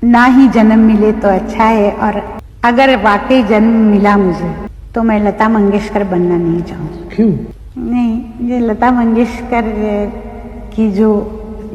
ना ही जन्म मिले तो अच्छा है, और अगर वाकई जन्म मिला मुझे तो मैं लता मंगेशकर बनना नहीं चाहूँगी। क्यों? नहीं, ये लता मंगेशकर की जो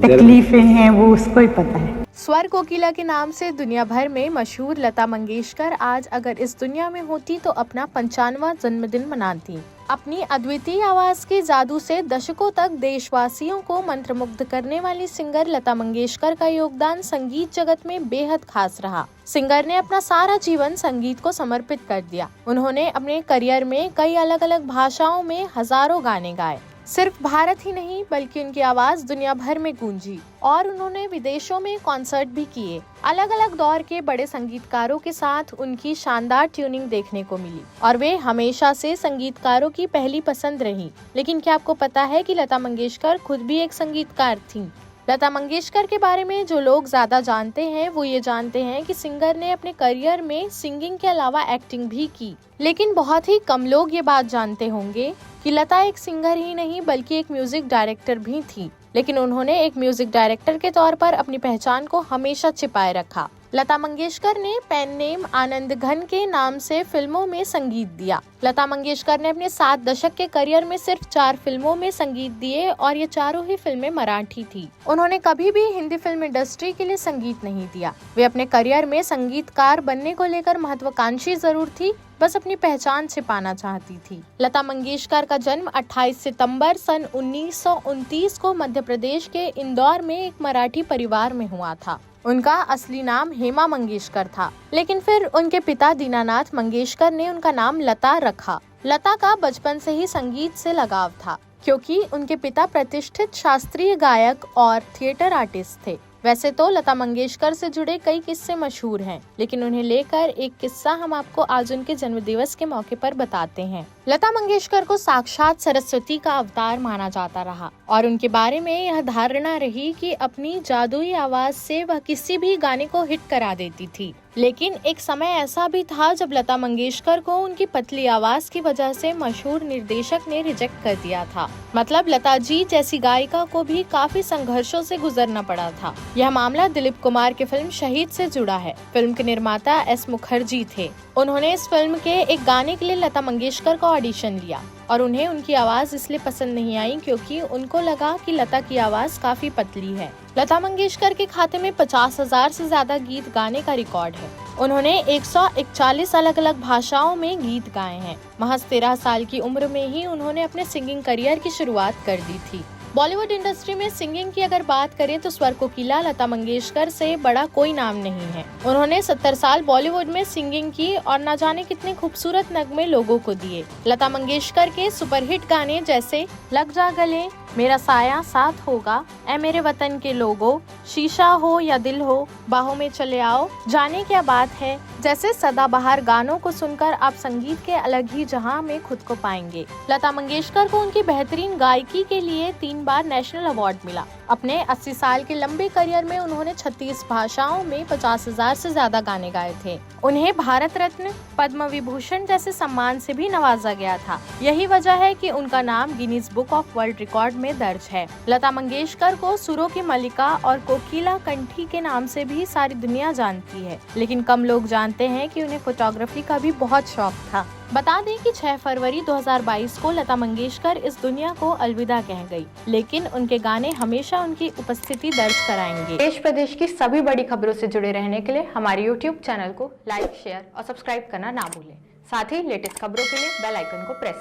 तकलीफें हैं वो उसको ही पता है। स्वर कोकिला के नाम से दुनिया भर में मशहूर लता मंगेशकर आज अगर इस दुनिया में होती तो अपना 95वां जन्मदिन मनाती। अपनी अद्वितीय आवाज के जादू से दशकों तक देशवासियों को मंत्रमुग्ध करने वाली सिंगर लता मंगेशकर का योगदान संगीत जगत में बेहद खास रहा। सिंगर ने अपना सारा जीवन संगीत को समर्पित कर दिया। उन्होंने अपने करियर में कई अलग अलग भाषाओं में हजारों गाने गाए। सिर्फ भारत ही नहीं बल्कि उनकी आवाज दुनिया भर में गूंजी और उन्होंने विदेशों में कॉन्सर्ट भी किए। अलग अलग दौर के बड़े संगीतकारों के साथ उनकी शानदार ट्यूनिंग देखने को मिली और वे हमेशा से संगीतकारों की पहली पसंद रही। लेकिन क्या आपको पता है कि लता मंगेशकर खुद भी एक संगीतकार थीं? लता मंगेशकर के बारे में जो लोग ज्यादा जानते हैं वो ये जानते हैं कि सिंगर ने अपने करियर में सिंगिंग के अलावा एक्टिंग भी की। लेकिन बहुत ही कम लोग ये बात जानते होंगे कि लता एक सिंगर ही नहीं बल्कि एक म्यूजिक डायरेक्टर भी थी। लेकिन उन्होंने एक म्यूजिक डायरेक्टर के तौर पर अपनी पहचान को हमेशा छिपाए रखा। लता मंगेशकर ने पेन नेम आनंद घन के नाम से फिल्मों में संगीत दिया। लता मंगेशकर ने अपने 7 दशक के करियर में सिर्फ 4 फिल्मों में संगीत दिए और ये चारों ही फिल्में मराठी थी। उन्होंने कभी भी हिंदी फिल्म इंडस्ट्री के लिए संगीत नहीं दिया। वे अपने करियर में संगीतकार बनने को लेकर महत्वाकांक्षी जरूर थी, बस अपनी पहचान छिपाना चाहती थी। लता मंगेशकर का जन्म 28 सितंबर सन 1929 को मध्य प्रदेश के इंदौर में एक मराठी परिवार में हुआ था। उनका असली नाम हेमा मंगेशकर था, लेकिन फिर उनके पिता दीनानाथ मंगेशकर ने उनका नाम लता रखा। लता का बचपन से ही संगीत से लगाव था क्योंकि उनके पिता प्रतिष्ठित शास्त्रीय गायक और थिएटर आर्टिस्ट थे। वैसे तो लता मंगेशकर से जुड़े कई किस्से मशहूर हैं, लेकिन उन्हें लेकर एक किस्सा हम आपको आज उनके जन्मदिवस के मौके पर बताते हैं। लता मंगेशकर को साक्षात सरस्वती का अवतार माना जाता रहा और उनके बारे में यह धारणा रही कि अपनी जादुई आवाज से वह किसी भी गाने को हिट करा देती थी। लेकिन एक समय ऐसा भी था जब लता मंगेशकर को उनकी पतली आवाज की वजह से मशहूर निर्देशक ने रिजेक्ट कर दिया था। मतलब लता जी जैसी गायिका को भी काफी संघर्षों से गुजरना पड़ा था। यह मामला दिलीप कुमार की फिल्म शहीद से जुड़ा है। फिल्म के निर्माता एस मुखर्जी थे। उन्होंने इस फिल्म के एक गाने के लिए लता मंगेशकर का ऑडिशन लिया और उन्हें उनकी आवाज इसलिए पसंद नहीं आई क्योंकि उनको लगा कि लता की आवाज काफी पतली है। लता मंगेशकर के खाते में 50,000 से ज्यादा गीत गाने का रिकॉर्ड है। उन्होंने 141 अलग अलग भाषाओं में गीत गाए हैं। महज 13 साल की उम्र में ही उन्होंने अपने सिंगिंग करियर की शुरुआत कर दी थी। बॉलीवुड इंडस्ट्री में सिंगिंग की अगर बात करें तो स्वर कोकिला लता मंगेशकर से बड़ा कोई नाम नहीं है। उन्होंने 70 साल बॉलीवुड में सिंगिंग की और न जाने कितने खूबसूरत नगमे लोगों को दिए। लता मंगेशकर के सुपरहिट गाने जैसे लग जा गले, मेरा साया साथ होगा, ऐ मेरे वतन के लोगों, शीशा हो या दिल हो, बाहों में चले आओ, जाने क्या बात है जैसे सदाबहार गानों को सुनकर आप संगीत के अलग ही जहां में खुद को पाएंगे। लता मंगेशकर को उनकी बेहतरीन गायकी के लिए 3 बार नेशनल अवार्ड मिला। अपने 80 साल के लंबे करियर में उन्होंने 36 भाषाओं में 50,000 से ज्यादा गाने गाए थे। उन्हें भारत रत्न, पद्म विभूषण जैसे सम्मान से भी नवाजा गया था। यही वजह है कि उनका नाम Guinness book of world record में दर्ज है। लता मंगेशकर को सुरों की मलिका और कोकिला कंठी के नाम से भी सारी दुनिया जानती है, लेकिन कम लोग जानते हैं कि उन्हें फोटोग्राफी का भी बहुत शौक था। बता दें कि 6 फरवरी 2022 को लता मंगेशकर इस दुनिया को अलविदा कह गई, लेकिन उनके गाने हमेशा उनकी उपस्थिति दर्ज कराएंगे। देश प्रदेश की सभी बड़ी खबरों से जुड़े रहने के लिए हमारे YouTube चैनल को लाइक, शेयर और सब्सक्राइब करना ना भूलें। साथ ही लेटेस्ट खबरों के लिए बेल आइकन को प्रेस